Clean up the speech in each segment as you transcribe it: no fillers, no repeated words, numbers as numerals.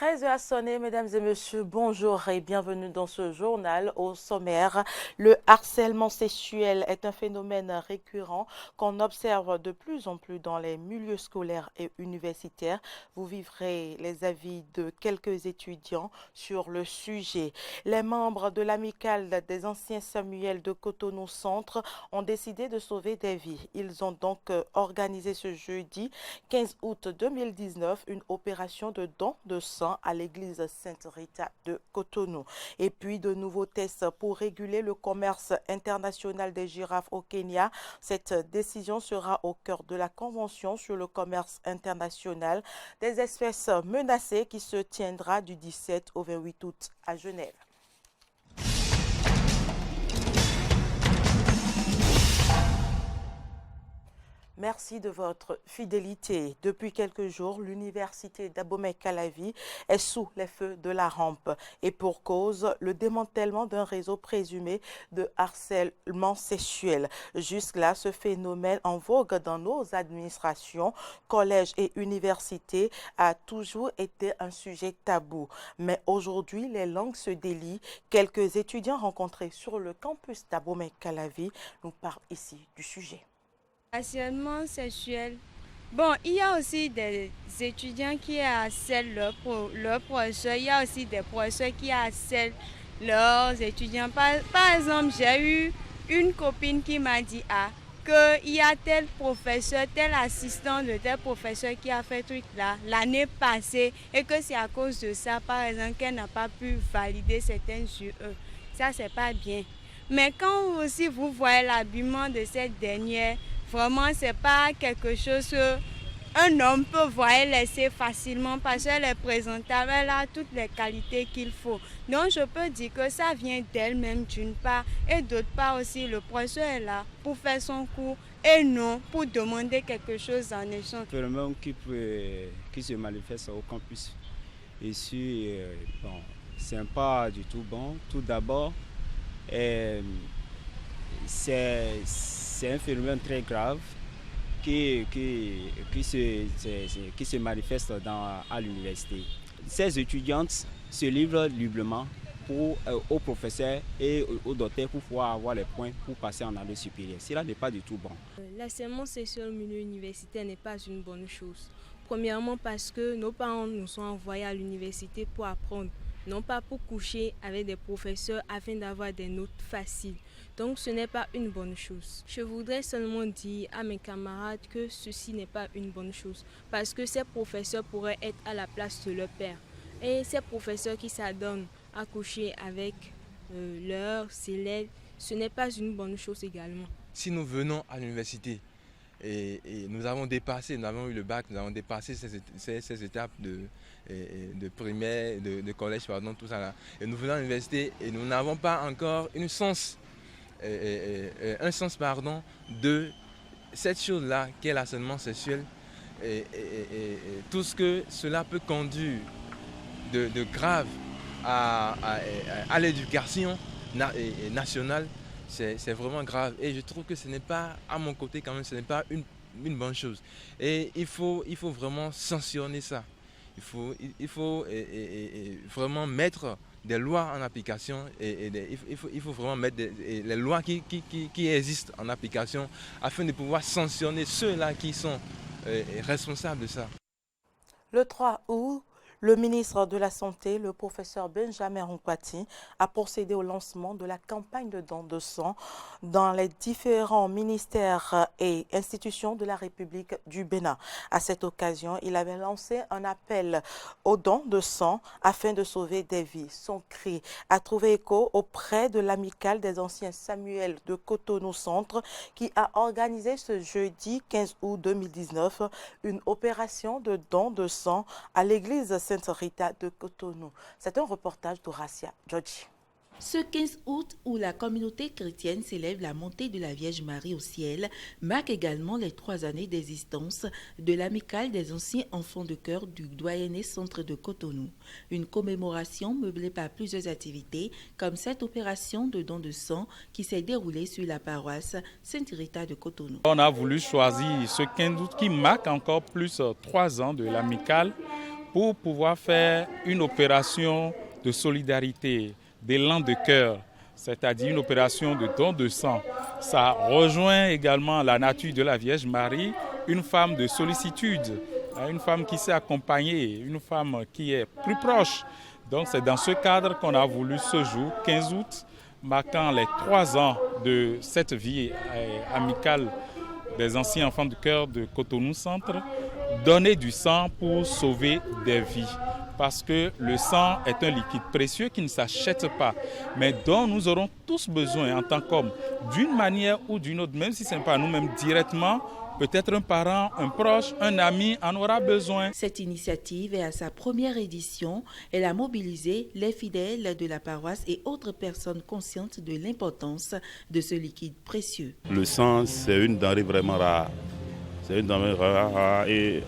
13 heures à sonner, mesdames et messieurs, bonjour et bienvenue dans ce journal. Au sommaire, le harcèlement sexuel est un phénomène récurrent qu'on observe de plus en plus dans les milieux scolaires et universitaires. Vous vivrez les avis de quelques étudiants sur le sujet. Les membres de l'amicale des anciens Samuel de Cotonou Centre ont décidé de sauver des vies. Ils ont donc organisé ce jeudi 15 août 2019 une opération de don de sang à l'église Sainte-Rita de Cotonou. Et puis de nouveaux tests pour réguler le commerce international des girafes au Kenya. Cette décision sera au cœur de la convention sur le commerce international des espèces menacées qui se tiendra du 17 au 28 août à Genève. Merci de votre fidélité. Depuis quelques jours, l'université d'Abomey-Calavi est sous les feux de la rampe. Et pour cause, le démantèlement d'un réseau présumé de harcèlement sexuel. Jusque-là, ce phénomène en vogue dans nos administrations, collèges et universités a toujours été un sujet tabou. Mais aujourd'hui, les langues se délient. Quelques étudiants rencontrés sur le campus d'Abomey-Calavi nous parlent ici du sujet. Harcèlement sexuel. Bon, il y a aussi des étudiants qui harcèlent leurs professeurs. Il y a aussi des professeurs qui harcèlent leurs étudiants. Par exemple, j'ai eu une copine qui m'a dit qu'il y a tel professeur, tel assistant de tel professeur qui a fait truc là l'année passée et que c'est à cause de ça, par exemple, qu'elle n'a pas pu valider certains sur eux. Ça, c'est pas bien. Mais quand aussi vous voyez l'habillement de cette dernière, vraiment, c'est pas quelque chose qu'un homme peut voir et laisser facilement parce qu'elle est présentable, elle a toutes les qualités qu'il faut. Donc, je peux dire que ça vient d'elle-même d'une part et d'autre part aussi, le professeur est là pour faire son cours et non pour demander quelque chose en échange. Le phénomène qui se manifeste au campus ici, bon, c'est pas du tout bon. Tout d'abord, c'est un phénomène très grave qui se manifeste à l'université. Ces étudiantes se livrent librement aux professeurs et aux docteurs pour pouvoir avoir les points pour passer en année supérieure. Cela n'est pas du tout bon. L'harcèlement sexuel au milieu universitaire n'est pas une bonne chose. Premièrement parce que nos parents nous sont envoyés à l'université pour apprendre, non pas pour coucher avec des professeurs afin d'avoir des notes faciles. Donc ce n'est pas une bonne chose. Je voudrais seulement dire à mes camarades que ceci n'est pas une bonne chose parce que ces professeurs pourraient être à la place de leur père. Et ces professeurs qui s'adonnent à coucher avec leurs élèves, ce n'est pas une bonne chose également. Si nous venons à l'université et nous avons eu le bac, nous avons dépassé ces étapes de primaire, de collège, pardon, tout ça là. Et nous venons à l'université et nous n'avons pas encore un sens de cette chose-là qu'est l'harcèlement sexuel et tout ce que cela peut conduire de grave à l'éducation nationale, c'est vraiment grave. Et je trouve que ce n'est pas, à mon côté quand même, ce n'est pas une bonne chose. Et il faut vraiment sanctionner ça. Il faut vraiment mettre des lois en application il faut vraiment mettre les lois qui existent en application afin de pouvoir sanctionner ceux-là qui sont responsables de ça. Le 3 août, le ministre de la Santé, le professeur Benjamin Ronkwati, a procédé au lancement de la campagne de don de sang dans les différents ministères et institutions de la République du Bénin. À cette occasion, il avait lancé un appel au don de sang afin de sauver des vies. Son cri a trouvé écho auprès de l'amicale des anciens Samuel de Cotonou Centre qui a organisé ce jeudi 15 août 2019 une opération de don de sang à l'église Sainte-Rita de Cotonou. C'est un reportage d'Horacia Djodji. Ce 15 août, où la communauté chrétienne célèbre la montée de la Vierge Marie au ciel, marque également les 3 années d'existence de l'amicale des anciens enfants de cœur du doyenné centre de Cotonou. Une commémoration meublée par plusieurs activités, comme cette opération de don de sang qui s'est déroulée sur la paroisse Sainte-Rita de Cotonou. On a voulu choisir ce 15 août qui marque encore plus 3 ans de l'amicale pour pouvoir faire une opération de solidarité, d'élan de cœur, c'est-à-dire une opération de don de sang. Ça rejoint également la nature de la Vierge Marie, une femme de sollicitude, une femme qui s'est accompagnée, une femme qui est plus proche. Donc c'est dans ce cadre qu'on a voulu ce jour, 15 août, marquant les 3 ans de cette vie amicale des anciens enfants du cœur de Cotonou Centre, donner du sang pour sauver des vies. Parce que le sang est un liquide précieux qui ne s'achète pas, mais dont nous aurons tous besoin en tant qu'hommes, d'une manière ou d'une autre, même si ce n'est pas nous-mêmes directement, peut-être un parent, un proche, un ami en aura besoin. Cette initiative est à sa première édition. Elle a mobilisé les fidèles de la paroisse et autres personnes conscientes de l'importance de ce liquide précieux. Le sang, c'est une denrée vraiment rare. C'est une denrée rare et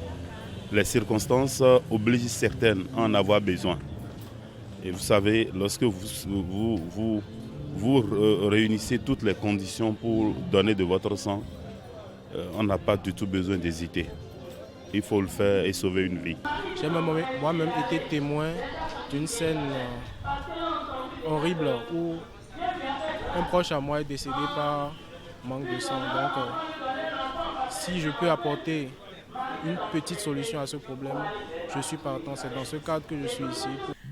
les circonstances obligent certaines à en avoir besoin. Et vous savez, lorsque vous réunissez toutes les conditions pour donner de votre sang, on n'a pas du tout besoin d'hésiter. Il faut le faire et sauver une vie. J'ai moi-même été témoin d'une scène horrible où un proche à moi est décédé par manque de sang. Donc, si je peux apporter une petite solution à ce problème, je suis partant. C'est dans ce cadre que je suis ici.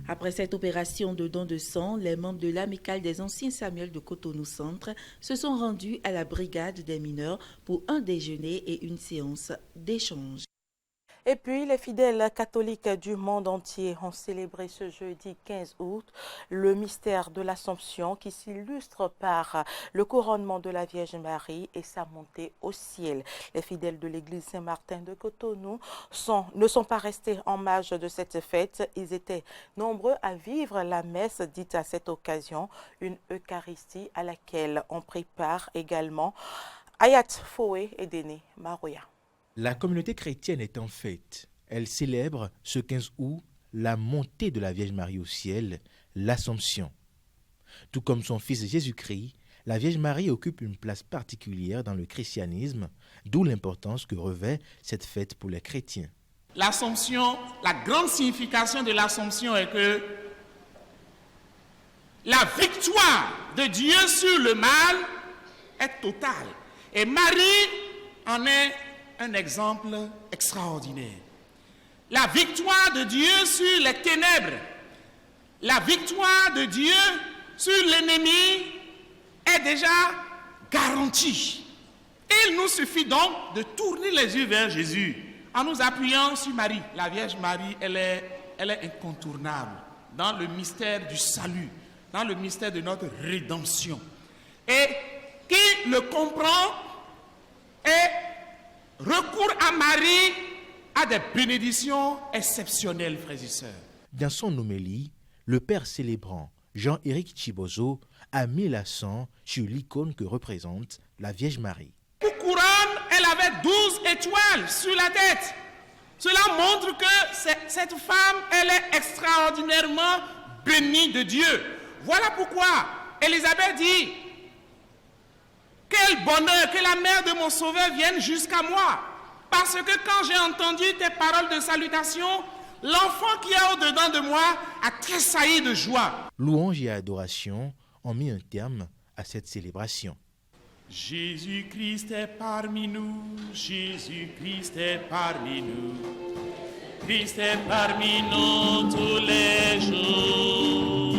Après cette opération de don de sang, les membres de l'amicale des anciens Samuel de Cotonou Centre se sont rendus à la brigade des mineurs pour un déjeuner et une séance d'échange. Et puis, les fidèles catholiques du monde entier ont célébré ce jeudi 15 août le mystère de l'Assomption qui s'illustre par le couronnement de la Vierge Marie et sa montée au ciel. Les fidèles de l'église Saint-Martin de Cotonou ne sont pas restés en marge de cette fête. Ils étaient nombreux à vivre la messe dite à cette occasion, une Eucharistie à laquelle on prépare également Ayat Foué et Déné Maroya. La communauté chrétienne est en fête. Elle célèbre ce 15 août la montée de la Vierge Marie au ciel, l'Assomption. Tout comme son fils Jésus-Christ, la Vierge Marie occupe une place particulière dans le christianisme, d'où l'importance que revêt cette fête pour les chrétiens. L'Assomption, la grande signification de l'Assomption est que la victoire de Dieu sur le mal est totale. Et Marie en est un exemple extraordinaire. La victoire de Dieu sur les ténèbres, la victoire de Dieu sur l'ennemi est déjà garantie. Il nous suffit donc de tourner les yeux vers Jésus en nous appuyant sur Marie. La Vierge Marie, elle est incontournable dans le mystère du salut, dans le mystère de notre rédemption. Et qui le comprend et recours à Marie a des bénédictions exceptionnelles, frères et sœurs. Dans son homélie, le père célébrant Jean-Éric Chibozo a mis l'accent sur l'icône que représente la Vierge Marie. Pour couronne, elle avait 12 étoiles sur la tête. Cela montre que cette femme, elle est extraordinairement bénie de Dieu. Voilà pourquoi Élisabeth dit: quel bonheur que la mère de mon sauveur vienne jusqu'à moi. Parce que quand j'ai entendu tes paroles de salutation, l'enfant qui est au-dedans de moi a tressailli de joie. Louange et adoration ont mis un terme à cette célébration. Jésus-Christ est parmi nous, Jésus-Christ est parmi nous. Christ est parmi nous tous les jours.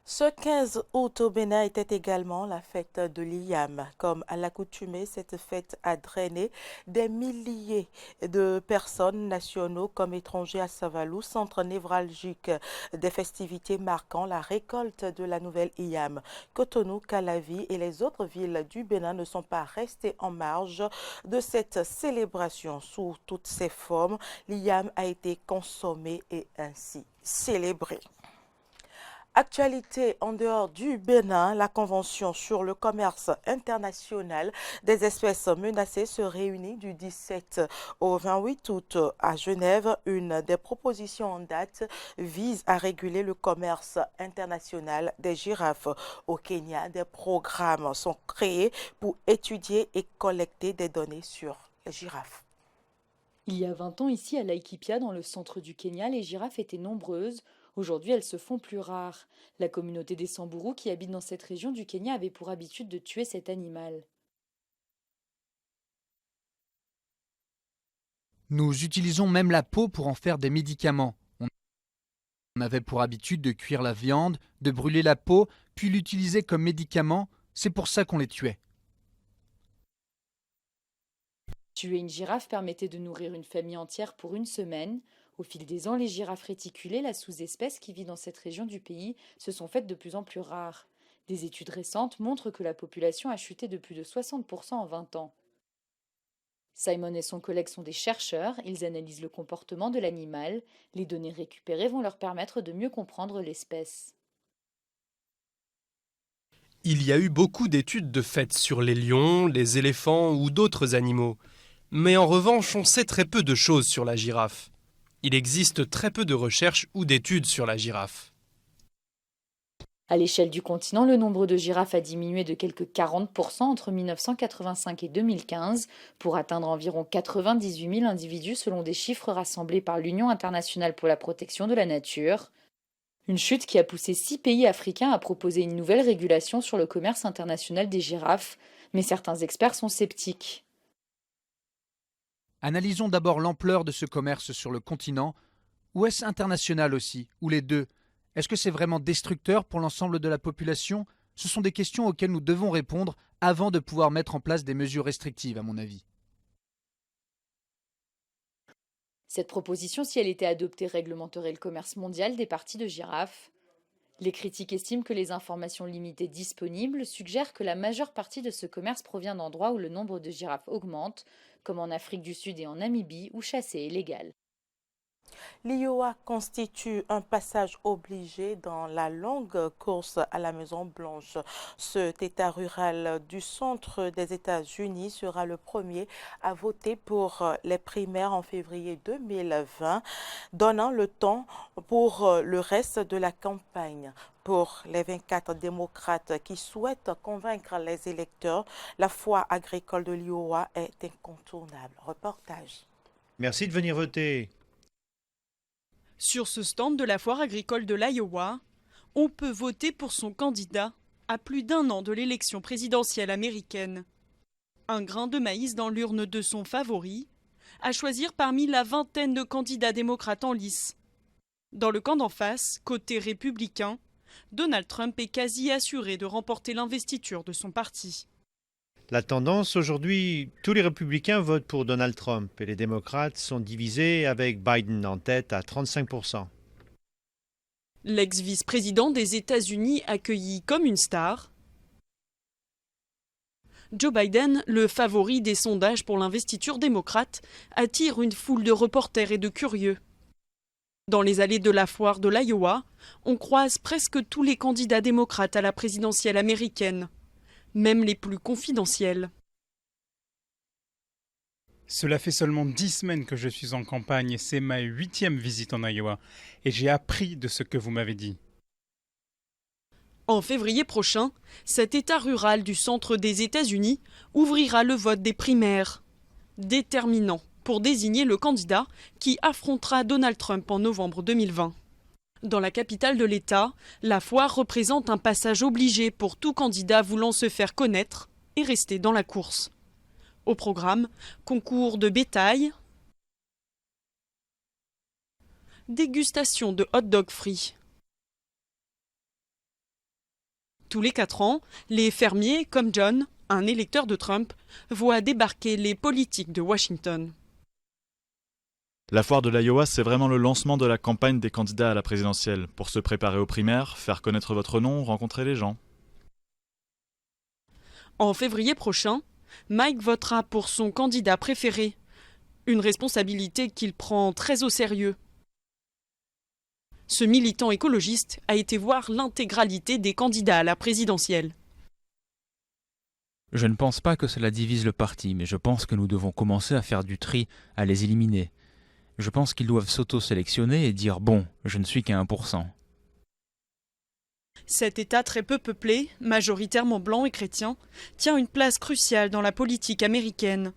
Ce 15 août au Bénin était également la fête de l'IAM. Comme à l'accoutumée, cette fête a drainé des milliers de personnes, nationaux comme étrangers à Savalou, centre névralgique des festivités marquant la récolte de la nouvelle IAM. Cotonou, Calavi et les autres villes du Bénin ne sont pas restés en marge de cette célébration. Sous toutes ses formes, l'IAM a été consommée et ainsi célébrée. Actualité en dehors du Bénin, la Convention sur le commerce international des espèces menacées se réunit du 17 au 28 août à Genève. Une des propositions en date vise à réguler le commerce international des girafes. Au Kenya, des programmes sont créés pour étudier et collecter des données sur les girafes. Il y a 20 ans, ici à Laikipia, dans le centre du Kenya, les girafes étaient nombreuses. Aujourd'hui, elles se font plus rares. La communauté des Samburu qui habite dans cette région du Kenya avait pour habitude de tuer cet animal. Nous utilisons même la peau pour en faire des médicaments. On avait pour habitude de cuire la viande, de brûler la peau, puis l'utiliser comme médicament. C'est pour ça qu'on les tuait. Tuer une girafe permettait de nourrir une famille entière pour une semaine. Au fil des ans, les girafes réticulées, la sous-espèce qui vit dans cette région du pays, se sont faites de plus en plus rares. Des études récentes montrent que la population a chuté de plus de 60% en 20 ans. Simon et son collègue sont des chercheurs, ils analysent le comportement de l'animal. Les données récupérées vont leur permettre de mieux comprendre l'espèce. Il y a eu beaucoup d'études de fait sur les lions, les éléphants ou d'autres animaux. Mais en revanche, on sait très peu de choses sur la girafe. Il existe très peu de recherches ou d'études sur la girafe. À l'échelle du continent, le nombre de girafes a diminué de quelques 40% entre 1985 et 2015 pour atteindre environ 98 000 individus selon des chiffres rassemblés par l'Union internationale pour la protection de la nature. Une chute qui a poussé 6 pays africains à proposer une nouvelle régulation sur le commerce international des girafes, mais certains experts sont sceptiques. Analysons d'abord l'ampleur de ce commerce sur le continent. Ou est-ce international aussi, ou les deux? Est-ce que c'est vraiment destructeur pour l'ensemble de la population? Ce sont des questions auxquelles nous devons répondre avant de pouvoir mettre en place des mesures restrictives, à mon avis. Cette proposition, si elle était adoptée, réglementerait le commerce mondial des parties de girafes. Les critiques estiment que les informations limitées disponibles suggèrent que la majeure partie de ce commerce provient d'endroits où le nombre de girafes augmente, comme en Afrique du Sud et en Namibie, où chasser est légal. L'Iowa constitue un passage obligé dans la longue course à la Maison-Blanche. Cet État rural du centre des États-Unis sera le premier à voter pour les primaires en février 2020, donnant le temps pour le reste de la campagne. Pour les 24 démocrates qui souhaitent convaincre les électeurs, la foire agricole de l'Iowa est incontournable. Reportage. Merci de venir voter. Sur ce stand de la foire agricole de l'Iowa, on peut voter pour son candidat à plus d'1 an de l'élection présidentielle américaine. Un grain de maïs dans l'urne de son favori, à choisir parmi la vingtaine de candidats démocrates en lice. Dans le camp d'en face, côté républicain, Donald Trump est quasi assuré de remporter l'investiture de son parti. La tendance aujourd'hui, tous les républicains votent pour Donald Trump et les démocrates sont divisés avec Biden en tête à 35%. L'ex-vice-président des États-Unis accueilli comme une star. Joe Biden, le favori des sondages pour l'investiture démocrate, attire une foule de reporters et de curieux. Dans les allées de la foire de l'Iowa, on croise presque tous les candidats démocrates à la présidentielle américaine, même les plus confidentiels. Cela fait seulement 10 semaines que je suis en campagne et c'est ma 8e visite en Iowa. Et j'ai appris de ce que vous m'avez dit. En février prochain, cet État rural du centre des États-Unis ouvrira le vote des primaires, déterminant pour désigner le candidat qui affrontera Donald Trump en novembre 2020. Dans la capitale de l'État, la foire représente un passage obligé pour tout candidat voulant se faire connaître et rester dans la course. Au programme, concours de bétail, dégustation de hot-dog frits. Tous les 4 ans, les fermiers, comme John, un électeur de Trump, voient débarquer les politiques de Washington. La foire de l'Iowa, c'est vraiment le lancement de la campagne des candidats à la présidentielle. Pour se préparer aux primaires, faire connaître votre nom, rencontrer les gens. En février prochain, Mike votera pour son candidat préféré, une responsabilité qu'il prend très au sérieux. Ce militant écologiste a été voir l'intégralité des candidats à la présidentielle. Je ne pense pas que cela divise le parti, mais je pense que nous devons commencer à faire du tri, à les éliminer. Je pense qu'ils doivent s'auto-sélectionner et dire « bon, je ne suis qu'à 1%. » Cet État très peu peuplé, majoritairement blanc et chrétien, tient une place cruciale dans la politique américaine.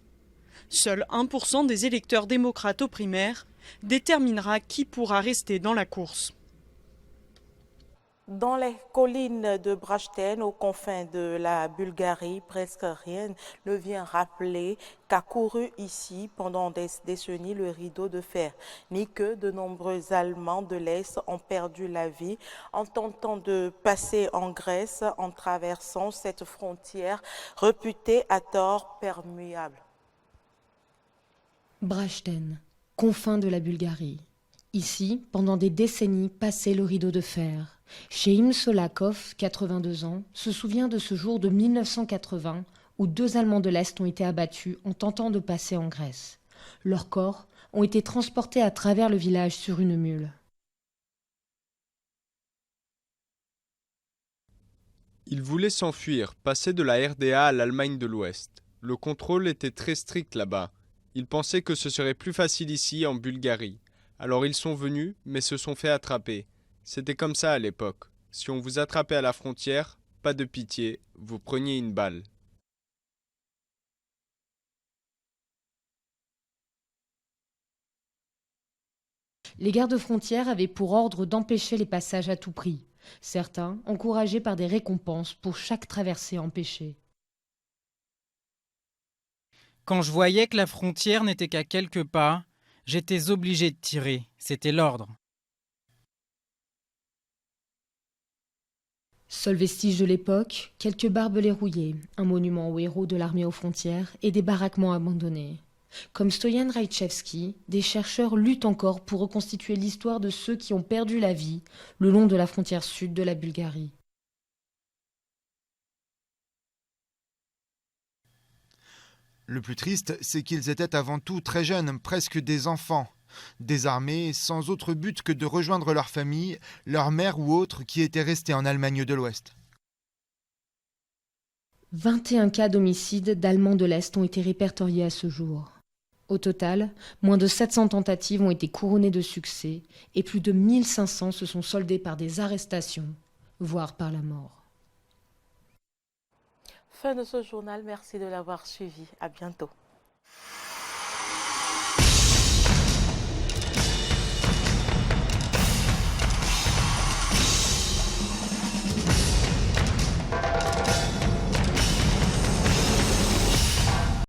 Seul 1% des électeurs démocrates aux primaires déterminera qui pourra rester dans la course. Dans les collines de Brajten, aux confins de la Bulgarie, presque rien ne vient rappeler qu'a couru ici pendant des décennies le rideau de fer, ni que de nombreux Allemands de l'Est ont perdu la vie en tentant de passer en Grèce en traversant cette frontière réputée à tort perméable. Brajten, confins de la Bulgarie. Ici, pendant des décennies, passait le rideau de fer. Sheim Solakov, 82 ans, se souvient de ce jour de 1980 où 2 Allemands de l'Est ont été abattus en tentant de passer en Grèce. Leurs corps ont été transportés à travers le village sur une mule. Ils voulaient s'enfuir, passer de la RDA à l'Allemagne de l'Ouest. Le contrôle était très strict là-bas. Ils pensaient que ce serait plus facile ici, en Bulgarie. Alors ils sont venus, mais se sont fait attraper. C'était comme ça à l'époque. Si on vous attrapait à la frontière, pas de pitié, vous preniez une balle. Les gardes-frontières avaient pour ordre d'empêcher les passages à tout prix. Certains encouragés par des récompenses pour chaque traversée empêchée. Quand je voyais que la frontière n'était qu'à quelques pas, j'étais obligé de tirer. C'était l'ordre. Seul vestige de l'époque, quelques barbelés rouillés, un monument aux héros de l'armée aux frontières et des baraquements abandonnés. Comme Stoyan Rajchevski, des chercheurs luttent encore pour reconstituer l'histoire de ceux qui ont perdu la vie le long de la frontière sud de la Bulgarie. Le plus triste, c'est qu'ils étaient avant tout très jeunes, presque des enfants. Désarmés, sans autre but que de rejoindre leur famille, leur mère ou autre qui étaient restés en Allemagne de l'Ouest. 21 cas d'homicide d'Allemands de l'Est ont été répertoriés à ce jour. Au total, moins de 700 tentatives ont été couronnées de succès et plus de 1500 se sont soldées par des arrestations, voire par la mort. Fin de ce journal, merci de l'avoir suivi. À bientôt.